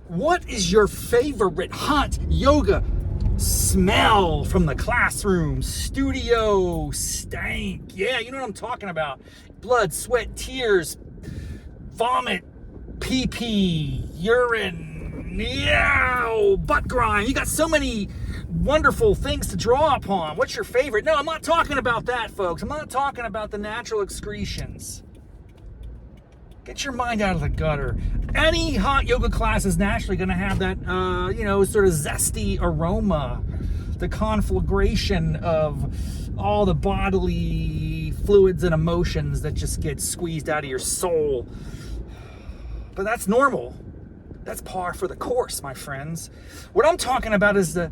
What is your favorite hot yoga smell from the classroom, studio, stank? Yeah, you know what I'm talking about. Blood, sweat, tears, vomit, pee-pee, urine, yow, butt grime. You got so many wonderful things to draw upon. What's your favorite? No, I'm not talking about that, folks. I'm not talking about the natural excretions. Get your mind out of the gutter. Any hot yoga class is naturally going to have that, sort of zesty aroma. The conflagration of all the bodily fluids and emotions that just get squeezed out of your soul. But that's normal. That's par for the course, my friends. What I'm talking about is the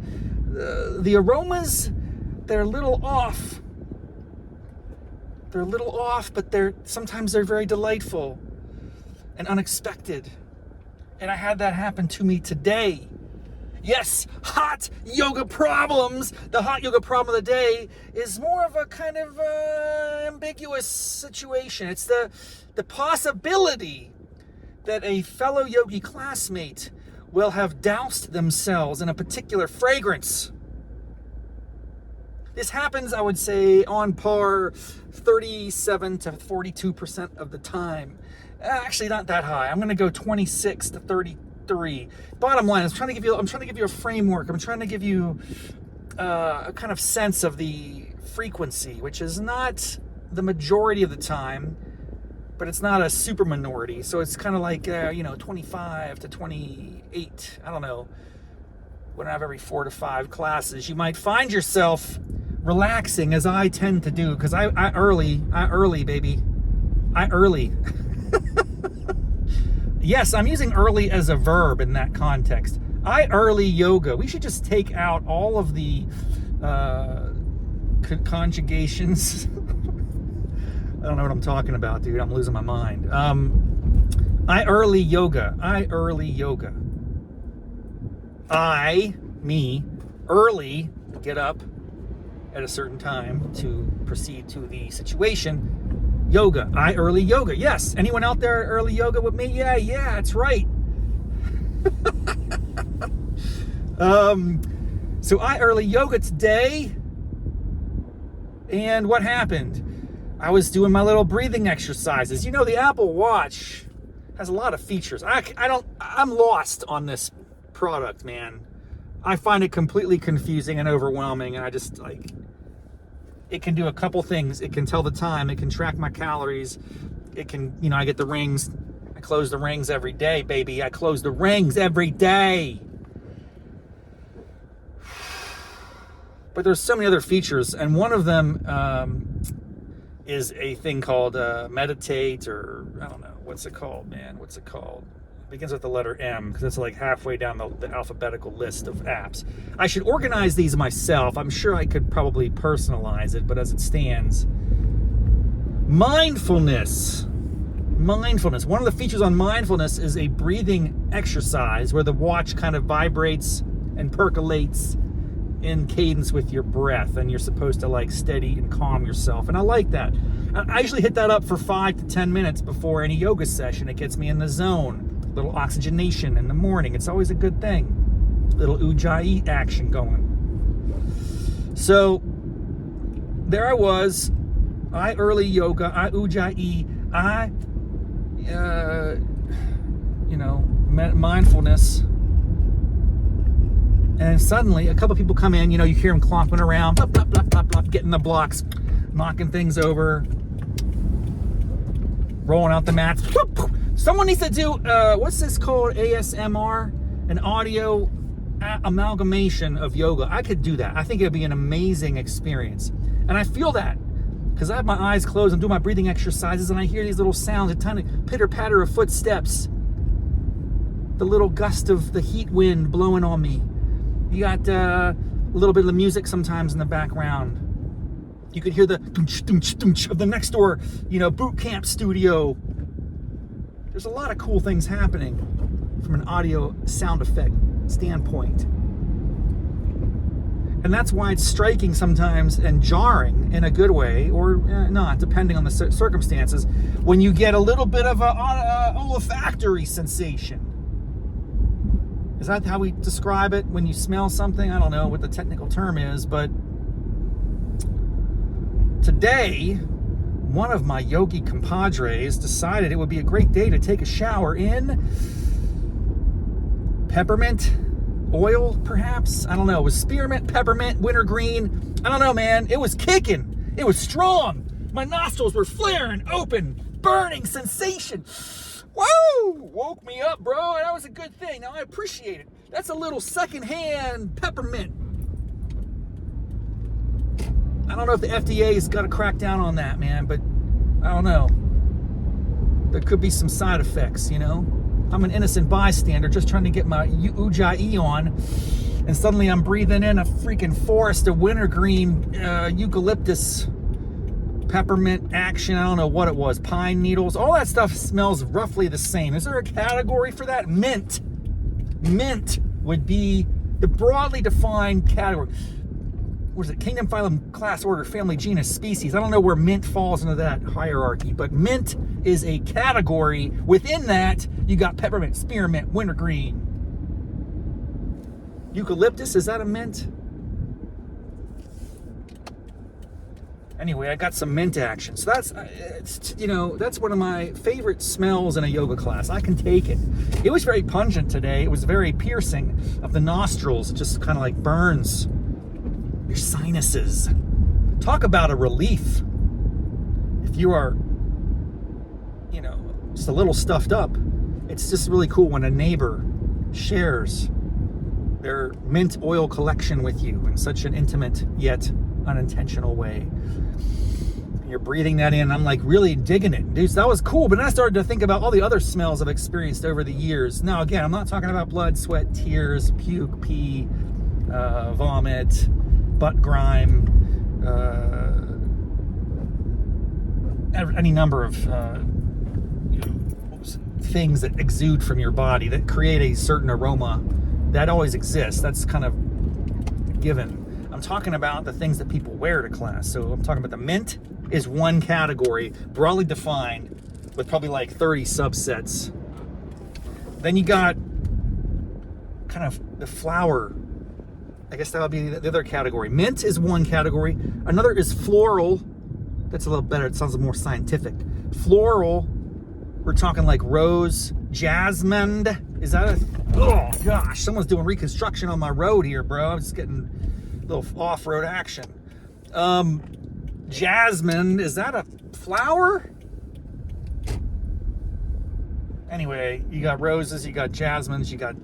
aromas. They're a little off. They're a little off, but sometimes they're very delightful and unexpected. And I had that happen to me today. Yes, hot yoga problems. The hot yoga problem of the day is more of a kind of ambiguous situation. It's the possibility that a fellow yogi classmate will have doused themselves in a particular fragrance. This happens, I would say, on par 37 to 42% of the time. Actually, not that high. I'm going to go 26 to 33. Bottom line, I'm trying to give you a framework. I'm trying to give you a kind of sense of the frequency, which is not the majority of the time, but it's not a super minority. So it's kind of like 25 to 28. I don't know. One out of every 4 to 5 classes, you might find yourself relaxing, as I tend to do, because I early, baby. I early. Yes, I'm using early as a verb in that context. I early yoga. We should just take out all of the conjugations. I don't know what I'm talking about, dude. I'm losing my mind. I early yoga. Me, early, get up at a certain time to proceed to the situation. Yoga. I early yoga. Yes. Anyone out there early yoga with me? Yeah, that's right. So I early yoga today. And what happened? I was doing my little breathing exercises. You know, the Apple Watch has a lot of features. I'm lost on this product, man. I find it completely confusing and overwhelming, and I just it can do a couple things. It can tell the time. It can track my calories. It can, I get the rings. I close the rings every day, baby. I close the rings every day. But there's so many other features, and one of them is a thing called meditate, or I don't know. What's it called, man? What's it called? It begins with the letter M, because it's like halfway down the alphabetical list of apps. I should organize these myself. I'm sure I could probably personalize it, but as it stands, mindfulness. One of the features on mindfulness is a breathing exercise where the watch kind of vibrates and percolates in cadence with your breath, and you're supposed to steady and calm yourself. And I like that. I usually hit that up for 5 to 10 minutes before any yoga session. It gets me in the zone. Little oxygenation in the morning. It's always a good thing. Little ujjayi action going. So there I was. I early yoga. I ujjayi. I mindfulness. And suddenly a couple people come in. You hear them clomping around, blop, blop, blop, blop, blop, getting the blocks, knocking things over, rolling out the mats. Someone needs to do, what's this called? ASMR? An audio amalgamation of yoga. I could do that. I think it'd be an amazing experience. And I feel that because I have my eyes closed. I'm doing my breathing exercises and I hear these little sounds, a tiny pitter-patter of footsteps. The little gust of the heat wind blowing on me. You got a little bit of the music sometimes in the background. You could hear the doonch, doonch, doonch of the next door, boot camp studio. There's a lot of cool things happening from an audio sound effect standpoint. And that's why it's striking sometimes and jarring in a good way, or not, depending on the circumstances, when you get a little bit of a olfactory sensation. Is that how we describe it when you smell something? I don't know what the technical term is, but today, one of my yogi compadres decided it would be a great day to take a shower in peppermint oil, perhaps? I don't know. It was spearmint, peppermint, wintergreen. I don't know, man. It was kicking. It was strong. My nostrils were flaring open, burning sensation. Whoa! Woke me up, bro. That was a good thing. Now, I appreciate it. That's a little secondhand peppermint. I don't know if the FDA's got to crack down on that, man, but I don't know. There could be some side effects, you know? I'm an innocent bystander just trying to get my Ujjayi on, and suddenly I'm breathing in a freaking forest of wintergreen eucalyptus peppermint action. I don't know what it was. Pine needles. All that stuff smells roughly the same. Is there a category for that? Mint. Mint would be the broadly defined category. What is it? Kingdom, phylum, class, order, family, genus, species. I don't know where mint falls into that hierarchy, but mint is a category. Within that, you got peppermint, spearmint, wintergreen. Eucalyptus, is that a mint? Anyway, I got some mint action. So that's, that's one of my favorite smells in a yoga class. I can take it. It was very pungent today. It was very piercing of the nostrils. It just kind of like burns your sinuses. Talk about a relief. If you are, just a little stuffed up, it's just really cool when a neighbor shares their mint oil collection with you in such an intimate yet unintentional way. You're breathing that in. I'm like really digging it, dude. So that was cool. But then I started to think about all the other smells I've experienced over the years. Now, again, I'm not talking about blood, sweat, tears, puke, pee, vomit, butt grime, any number of things that exude from your body that create a certain aroma that always exists. That's kind of given. I'm talking about the things that people wear to class. So I'm talking about the mint is one category, broadly defined, with probably like 30 subsets. Then you got kind of the flower. I guess that would be the other category. Mint is one category. Another is floral. That's a little better. It sounds more scientific. Floral, we're talking like rose, jasmine. Is that a... Oh, gosh. Someone's doing reconstruction on my road here, bro. I'm just getting a little off-road action. Jasmine, is that a flower? Anyway, you got roses, you got jasmines, you got...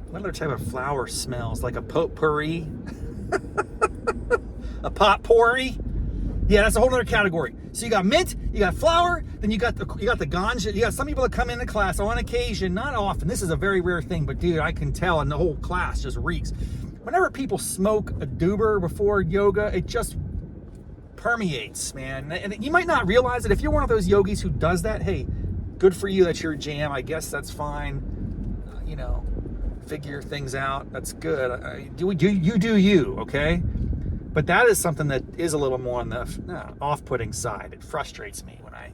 What other type of flower smells? Like a potpourri? A potpourri? Yeah, that's a whole other category. So you got mint, you got flower, then you got the ganja. You got some people that come into class on occasion, not often. This is a very rare thing, but dude, I can tell, and the whole class just reeks. Whenever people smoke a doober before yoga, it just permeates, man. And you might not realize it. If you're one of those yogis who does that, hey, good for you. That's your jam. I guess that's fine. Figure things out. That's good. You do you, okay? But that is something that is a little more on the off-putting side. It frustrates me when I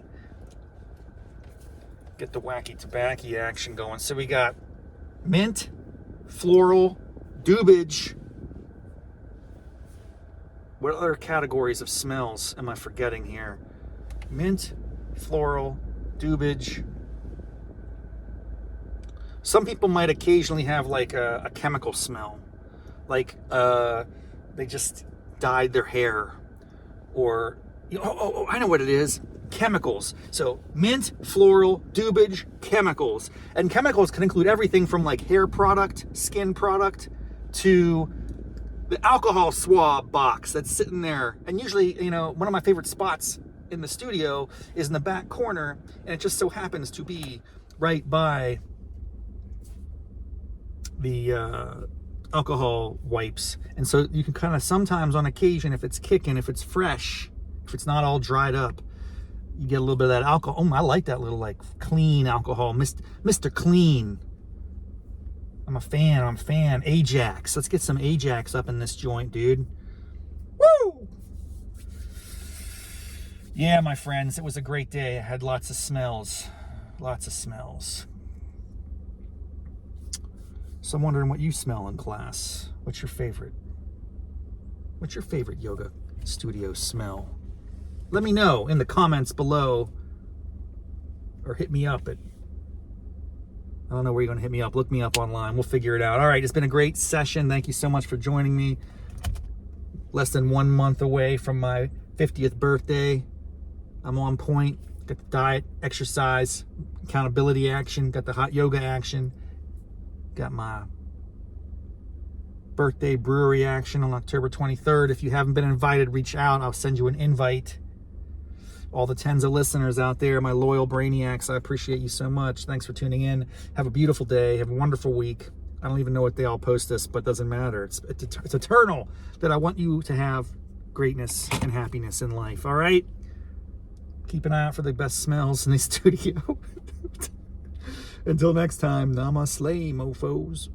get the wacky tobacco action going. So we got mint, floral, dubage. What other categories of smells am I forgetting here? Mint, floral, dubage. Some people might occasionally have like a chemical smell. Like they just dyed their hair. Or, I know what it is. Chemicals. So mint, floral, dubage, chemicals. And chemicals can include everything from like hair product, skin product, to the alcohol swab box that's sitting there. And usually, one of my favorite spots in the studio is in the back corner, and it just so happens to be right by the alcohol wipes. And so you can kind of sometimes on occasion, if it's kicking, if it's fresh, if it's not all dried up, you get a little bit of that alcohol. Oh, I like that little like clean alcohol, Mr. Clean. I'm a fan. Ajax. Let's get some Ajax up in this joint, dude. Woo! Yeah, my friends, it was a great day. I had lots of smells. So I'm wondering what you smell in class. What's your favorite? What's your favorite yoga studio smell? Let me know in the comments below, or hit me up at, I don't know where you're going to hit me up. Look me up online. We'll figure it out. All right, it's been a great session. Thank you so much for joining me. Less than 1 month away from my 50th birthday. I'm on point. Got the diet, exercise, accountability action. Got the hot yoga action. Got my birthday brewery action on October 23rd. If you haven't been invited, reach out. I'll send you an invite. All the tens of listeners out there, my loyal brainiacs, I appreciate you so much. Thanks for tuning in. Have a beautiful day. Have a wonderful week. I don't even know what day I'll post this, but it doesn't matter. It's eternal that I want you to have greatness and happiness in life. All right? Keep an eye out for the best smells in the studio. Until next time, namaste, mofos.